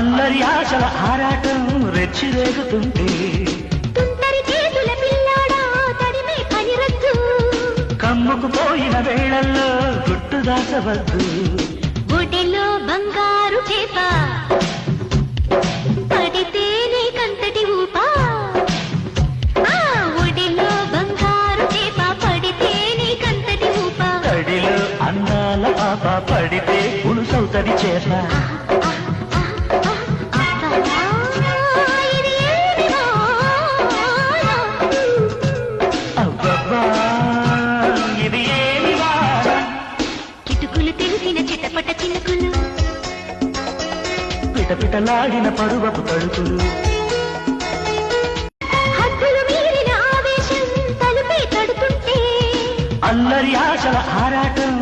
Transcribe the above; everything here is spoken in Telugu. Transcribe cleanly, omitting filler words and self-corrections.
అల్లరి ఆశల ఆరాటం రెచ్చిరేగుతుంటే తుంటరి చేతుల పిల్లాడా తడిమే పని రద్దు కమ్ముకుపోయిన వేళల్లో గుట్టు దాచవద్దు ఒడిలో బంగారు చేప పడితే నీకంతటి ఊపా ఒడిలో బంగారు చేప పడితే నీకంతటి ఊపా తడిలో అందాల పాప పడితే పులుసవుతది చేప అబ్బబ్బా ఇది ఏమి వాన కిటుకులు తెలిసిన చిటపట చినుకులు పిటపిటలాడిన పరువపు తడుకులు హద్దులు మీరిన ఆవేశం తలుపే తడుతుంటే అల్లరి ఆశల ఆరాటం